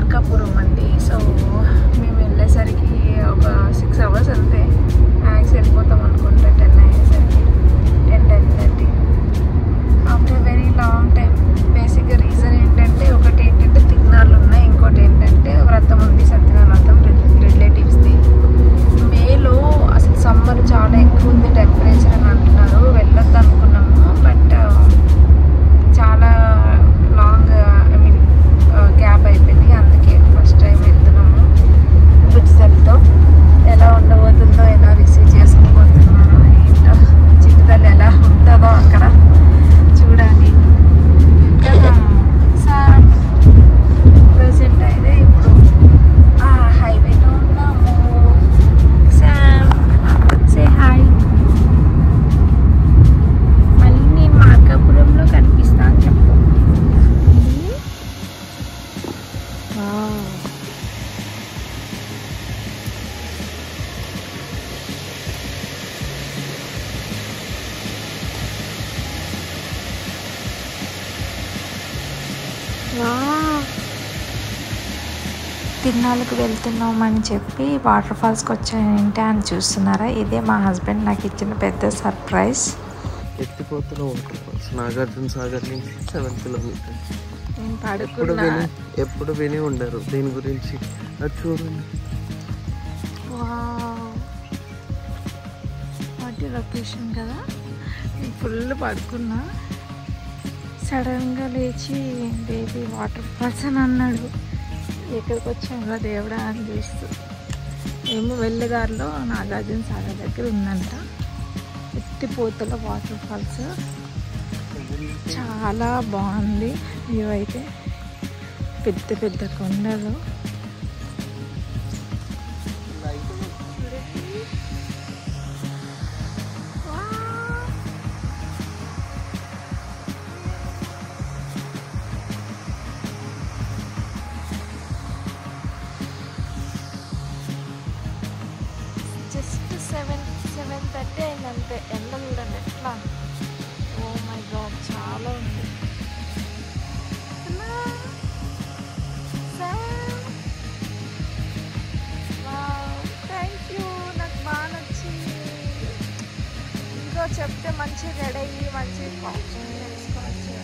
మార్కాపురం అండి. సో మేము వెళ్ళేసరికి ఒక 6 hours అంతే. మ్యాక్స్ వెళ్ళిపోతాం అనుకుంటే 10 అయ్యేసరికి 10:30 ఆఫ్టర్ వెరీ లాంగ్ టైం. బేసిక్గా రీజన్ ఏంటంటే ఒకటి ఏంటంటే తిరునాళ్ళు ఉన్నాయి, ఇంకోటి ఏంటంటే వ్రతం ఉంది, సత్యనారాయణ వ్రతం రిలేటివ్స్ది. మేలో అసలు సమ్మర్ చాలా ఎక్కువ ఉంది టెంపరేచర్ అని అంటున్నారు. వెళ్ళొద్దు అనుకున్నాము, బట్ చాలా లాంగ్ గ్యాప్ అయిపోయింది. అందుకే ఫస్ట్ టైం వెళ్తున్నాము బిడ్సెల్తో. ఎలా ఉండబోతుందో, ఎలా రిసీవ్ చేసుకోబోతున్నారో ఏంటో, చిన్నదల్లి ఎలా ఉంటుందో అక్కడ చూడాలి. సార్ ప్రెసెంట్ అయితే ఇప్పుడు హైవేలో ఉన్నాము. Sam say hi. మళ్ళీ నేను మార్కాపురంలో కనిపిస్తా అని చెప్పు. తిరునాళ్ళకు వెళ్తున్నామని చెప్పి వాటర్ ఫాల్స్కి వచ్చాయంటే అని చూస్తున్నారా? ఇదే మా హస్బెండ్ నాకు ఇచ్చిన పెద్ద సర్ప్రైజ్. ఎత్తిపోతున్న వాటర్ ఫాల్స్ నాగార్జున సాగర్ నుంచి 7 kilometers. నేను పడుకున్నా, ఎప్పుడు విని ఉండరు దీని గురించి. అది చూడండి, వాటి లొకేషన్ కదా. నేను ఫుల్ పడుకున్నా, సడన్గా లేచి బేబీ వాటర్ ఫాల్స్ అని అన్నాడు. ఎక్కడికి వచ్చాంగా దేవుడా అని చూస్తూ ఏమో వెళ్ళేదారిలో నాగార్జున సాగర్ దగ్గర ఉందంట ఎత్తిపోతల వాటర్ ఫాల్స్. చాలా బాగుంది వ్యూ అయితే, పెద్ద పెద్ద కొండలు. జస్ట్ 7:30 అయిందంతే. ఎండ చూడండి ఎట్లా. ఓ మై గాడ్, చాలా ఉంది. థ్యాంక్ యూ, నాకు బాగా నచ్చింది. ఇంకో చెప్తే మంచి రెడీ అయ్యి మంచి తెలుసుకోవచ్చు.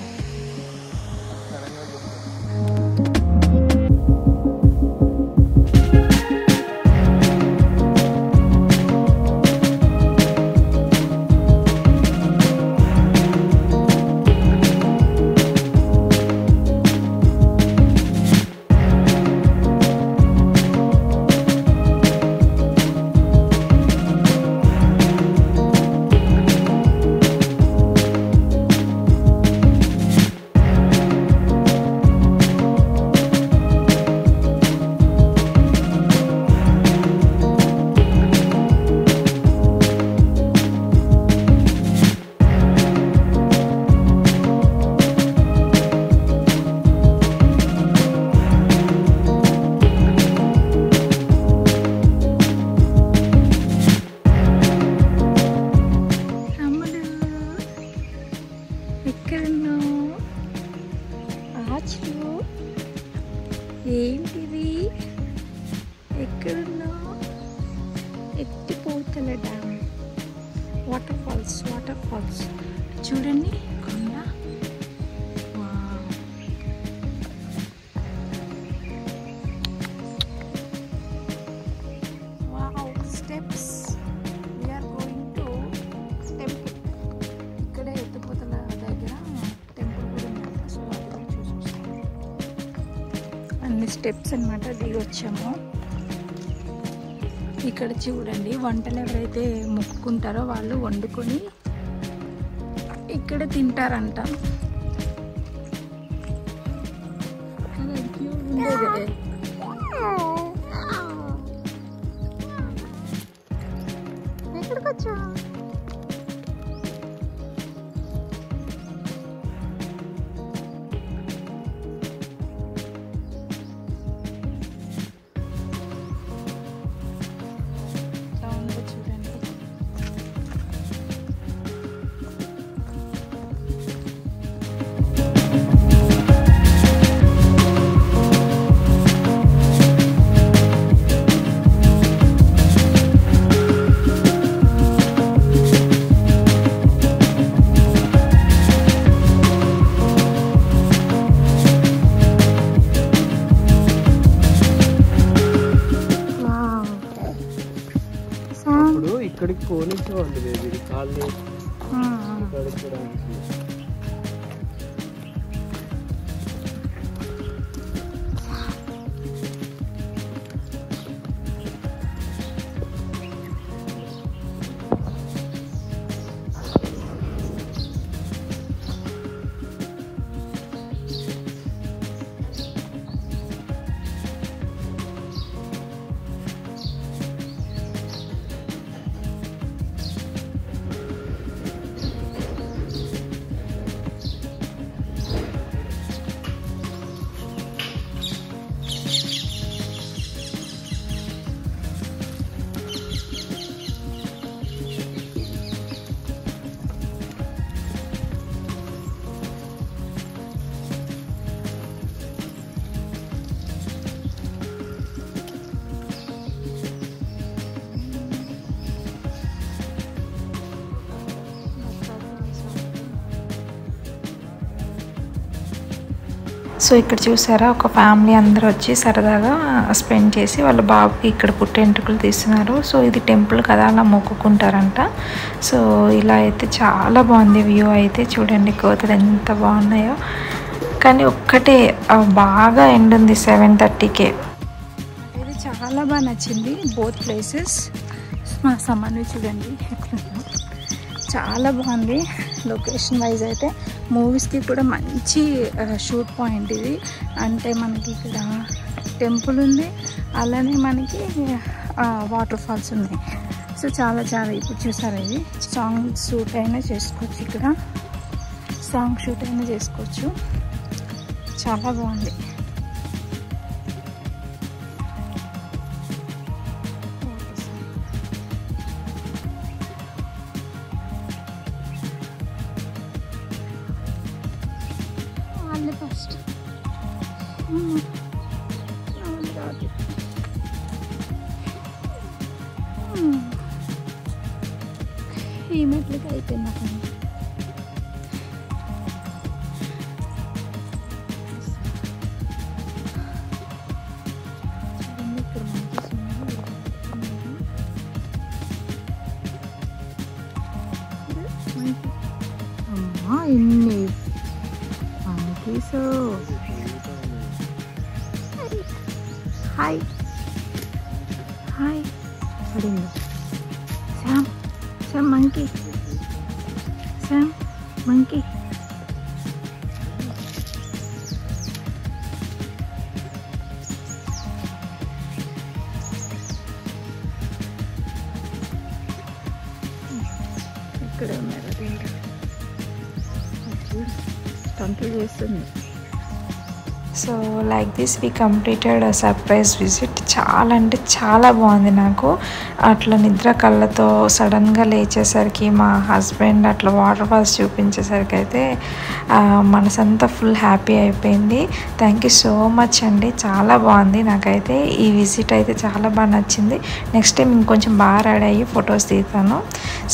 ఏంటిది? ఎక్కడున్నావు? ఎత్తిపోతల డ్యామ్ వాటర్ ఫాల్స్ చూడండి. కొండ steps. We're going to temple. ఇక్కడే ఎత్తిపోతల దగ్గర టెంపుల్ కూడా ఉంది. సో అది చూసొస్తాం. అన్ని స్టెప్స్ అన్నమాట, దిగి వచ్చాము. ఇక్కడ చూడండి, వంటలు ఎవరైతే మొక్కుకుంటారో వాళ్ళు వండుకొని ఇక్కడ తింటారంట. ఎక్కడికి వచ్చా? ఇక్కడికి పోనిచ్చేవాళ్ళు బేబీ కాళ్ళు కడుక్కోవడానికి. సో ఇక్కడ చూసారా ఒక ఫ్యామిలీ అందరూ వచ్చి సరదాగా స్పెండ్ చేసి వాళ్ళ బాబుకి ఇక్కడ పుట్టెంటుకలు తీస్తున్నారు. సో ఇది టెంపుల్ కదా, అలా మొక్కుకుంటారంట. సో ఇలా అయితే చాలా బాగుంది వ్యూ అయితే. చూడండి కోతులు ఎంత బాగున్నాయో. కానీ ఒక్కటే బాగా ఎండ్ ఉంది 7:30కే. ఇది చాలా బాగా నచ్చింది బోత్ ప్లేసెస్. మా సమ్మని చూడండి చాలా బాగుంది లొకేషన్ వైజ్ అయితే. మూవీస్కి కూడా మంచి షూట్ పాయింట్ ఇది. అంటే మనకి ఇక్కడ టెంపుల్ ఉంది, అలానే మనకి వాటర్ ఫాల్స్ ఉన్నాయి. సో చాలా చాలా ఇప్పుడు చూసారు ఇది సాంగ్ షూట్ అయినా చేసుకోవచ్చు. ఇక్కడ సాంగ్ షూట్ అయినా చేసుకోవచ్చు. చాలా బాగుంది. ఫస్ట్ ఈ మెట్లకి అయిపోయింది అక్కడ. అమ్మా ఇన్ని సో హాయ్ హాయ్ పడింది. Sam Sam monkey Sam monkey. ఇక్కడే ఉన్నారు రెండు కంప్లీట్ చేస్తుంది. So like this we completed surprise visit. చాలా అంటే చాలా బాగుంది నాకు. అట్లా నిద్ర కళ్ళతో సడన్గా లేచేసరికి మా హస్బెండ్ అట్లా వాటర్ ఫాల్స్ చూపించేసరికి అయితే మనసంతా ఫుల్ హ్యాపీ అయిపోయింది. థ్యాంక్ యూ సో మచ్ అండి. చాలా బాగుంది నాకైతే ఈ విజిట్ అయితే చాలా బాగా నచ్చింది. నెక్స్ట్ టైం ఇంకొంచెం బాగా రెడీ అయ్యి ఫొటోస్ తీస్తాను.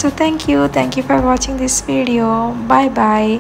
So thank you for watching this video. Bye bye.